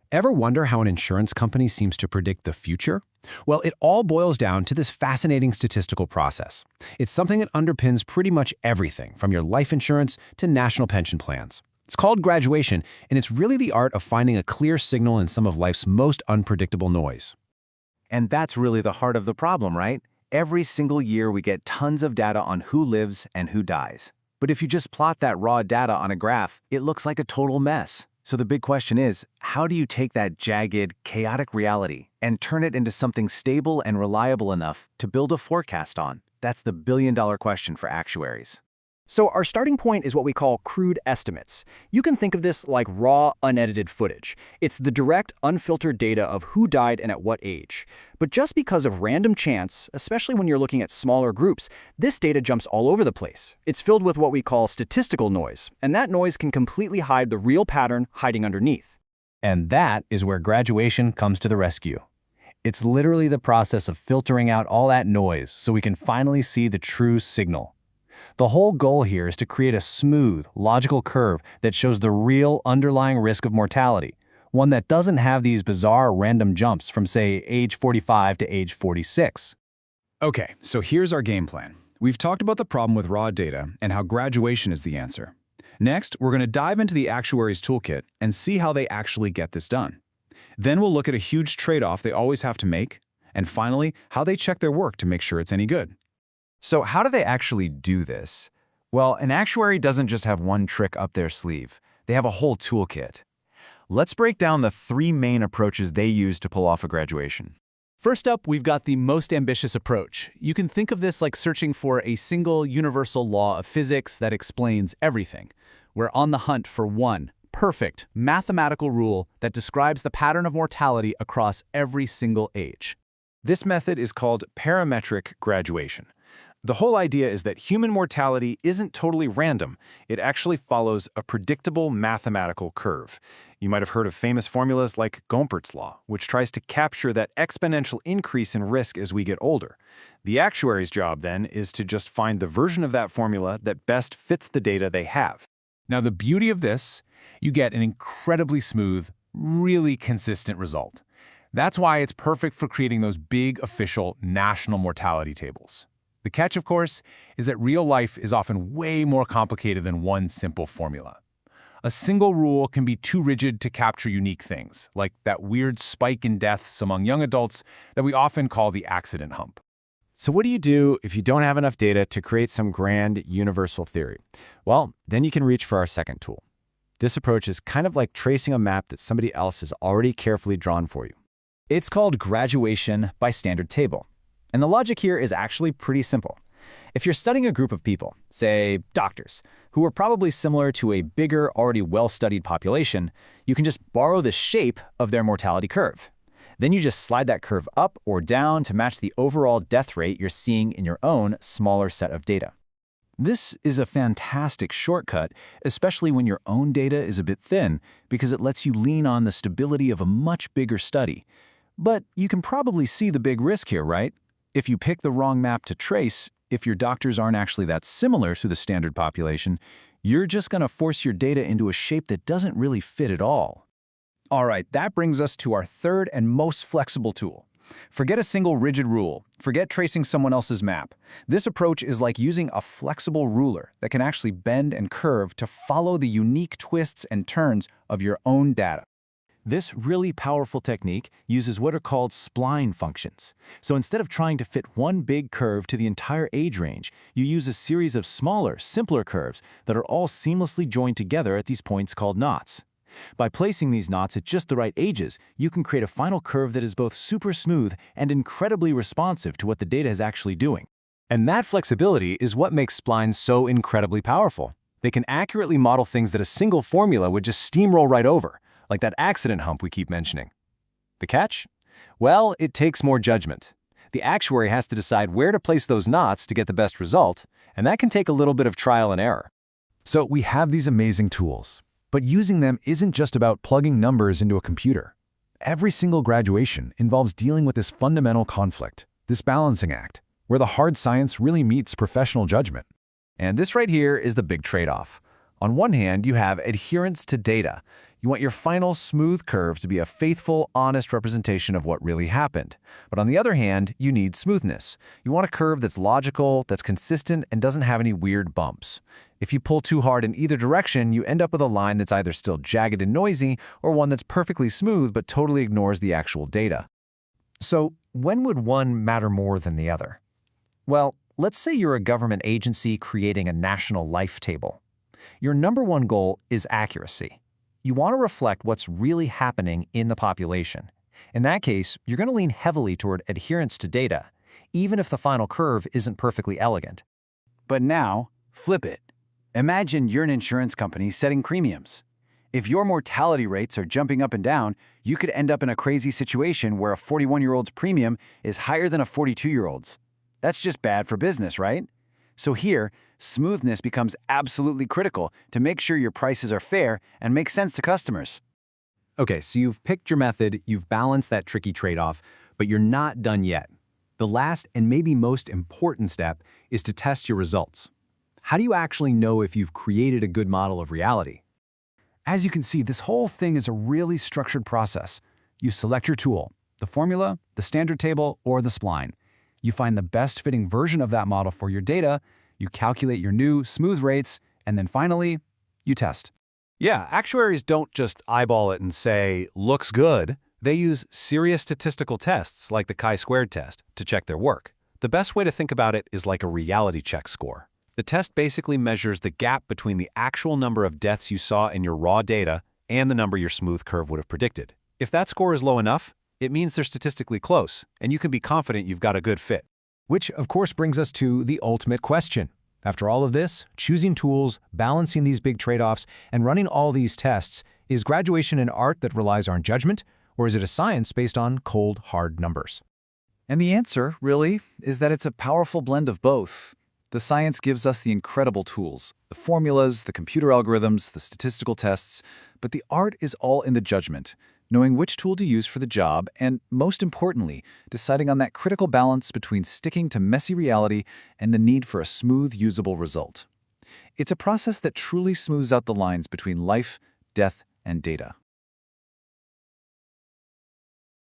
Ever wonder how an insurance company seems to predict the future? Well, it all boils down to this fascinating statistical process. It's something that underpins pretty much everything, from your life insurance to national pension plans. It's called graduation, and it's really the art of finding a clear signal in some of life's most unpredictable noise. And that's really the heart of the problem, right? Every single year we get tons of data on who lives and who dies. But if you just plot that raw data on a graph, it looks like a total mess. So the big question is, how do you take that jagged, chaotic reality and turn it into something stable and reliable enough to build a forecast on? That's the billion-dollar question for actuaries. So our starting point is what we call crude estimates. You can think of this like raw, unedited footage. It's the direct, unfiltered data of who died and at what age. But just because of random chance, especially when you're looking at smaller groups, this data jumps all over the place. It's filled with what we call statistical noise, and that noise can completely hide the real pattern hiding underneath. And that is where graduation comes to the rescue. It's literally the process of filtering out all that noise so we can finally see the true signal. The whole goal here is to create a smooth, logical curve that shows the real underlying risk of mortality, one that doesn't have these bizarre random jumps from, say, age 45 to age 46. Okay, so here's our game plan. We've talked about the problem with raw data and how graduation is the answer. Next, we're going to dive into the actuary's toolkit and see how they actually get this done. Then we'll look at a huge trade-off they always have to make, and finally, how they check their work to make sure it's any good. So how do they actually do this? Well, an actuary doesn't just have one trick up their sleeve. They have a whole toolkit. Let's break down the three main approaches they use to pull off a graduation. First up, we've got the most ambitious approach. You can think of this like searching for a single universal law of physics that explains everything. We're on the hunt for one perfect mathematical rule that describes the pattern of mortality across every single age. This method is called parametric graduation. The whole idea is that human mortality isn't totally random. It actually follows a predictable mathematical curve. You might have heard of famous formulas like Gompertz law, which tries to capture that exponential increase in risk as we get older. The actuary's job, then, is to just find the version of that formula that best fits the data they have. Now, the beauty of this, you get an incredibly smooth, really consistent result. That's why it's perfect for creating those big official national mortality tables. The catch, of course, is that real life is often way more complicated than one simple formula. A single rule can be too rigid to capture unique things, like that weird spike in deaths among young adults that we often call the accident hump. So what do you do if you don't have enough data to create some grand universal theory? Well, then you can reach for our second tool. This approach is kind of like tracing a map that somebody else has already carefully drawn for you. It's called graduation by standard table. And the logic here is actually pretty simple. If you're studying a group of people, say doctors, who are probably similar to a bigger, already well-studied population, you can just borrow the shape of their mortality curve. Then you just slide that curve up or down to match the overall death rate you're seeing in your own smaller set of data. This is a fantastic shortcut, especially when your own data is a bit thin, because it lets you lean on the stability of a much bigger study. But you can probably see the big risk here, right? If you pick the wrong map to trace, if your doctors aren't actually that similar to the standard population, you're just going to force your data into a shape that doesn't really fit at all. All right, that brings us to our third and most flexible tool. Forget a single rigid rule. Forget tracing someone else's map. This approach is like using a flexible ruler that can actually bend and curve to follow the unique twists and turns of your own data. This really powerful technique uses what are called spline functions. So instead of trying to fit one big curve to the entire age range, you use a series of smaller, simpler curves that are all seamlessly joined together at these points called knots. By placing these knots at just the right ages, you can create a final curve that is both super smooth and incredibly responsive to what the data is actually doing. And that flexibility is what makes splines so incredibly powerful. They can accurately model things that a single formula would just steamroll right over, like that accident hump we keep mentioning. The catch? Well, it takes more judgment. The actuary has to decide where to place those knots to get the best result, and that can take a little bit of trial and error. So we have these amazing tools, but using them isn't just about plugging numbers into a computer. Every single graduation involves dealing with this fundamental conflict, this balancing act, where the hard science really meets professional judgment. And this right here is the big trade-off. On one hand, you have adherence to data. You want your final smooth curve to be a faithful, honest representation of what really happened. But on the other hand, you need smoothness. You want a curve that's logical, that's consistent, and doesn't have any weird bumps. If you pull too hard in either direction, you end up with a line that's either still jagged and noisy, or one that's perfectly smooth but totally ignores the actual data. So, when would one matter more than the other? Well, let's say you're a government agency creating a national life table. Your number one goal is accuracy. You want to reflect what's really happening in the population. In that case, you're going to lean heavily toward adherence to data, even if the final curve isn't perfectly elegant. But now, flip it. Imagine you're an insurance company setting premiums. If your mortality rates are jumping up and down, you could end up in a crazy situation where a 41-year-old's premium is higher than a 42-year-old's. That's just bad for business, right? So here, smoothness becomes absolutely critical to make sure your prices are fair and make sense to customers. Okay, so you've picked your method, you've balanced that tricky trade-off, but you're not done yet. The last and maybe most important step is to test your results. How do you actually know if you've created a good model of reality? As you can see, this whole thing is a really structured process. You select your tool, the formula, the standard table, or the spline. You find the best fitting version of that model for your data, you calculate your new smooth rates, and then finally, you test. Yeah, actuaries don't just eyeball it and say, looks good. They use serious statistical tests like the chi-squared test to check their work. The best way to think about it is like a reality check score. The test basically measures the gap between the actual number of deaths you saw in your raw data and the number your smooth curve would have predicted. If that score is low enough, it means they're statistically close, and you can be confident you've got a good fit. Which, of course, brings us to the ultimate question. After all of this, choosing tools, balancing these big trade-offs, and running all these tests, is graduation an art that relies on judgment, or is it a science based on cold, hard numbers? And the answer, really, is that it's a powerful blend of both. The science gives us the incredible tools, the formulas, the computer algorithms, the statistical tests, but the art is all in the judgment, knowing which tool to use for the job, and most importantly, deciding on that critical balance between sticking to messy reality and the need for a smooth, usable result. It's a process that truly smooths out the lines between life, death, and data.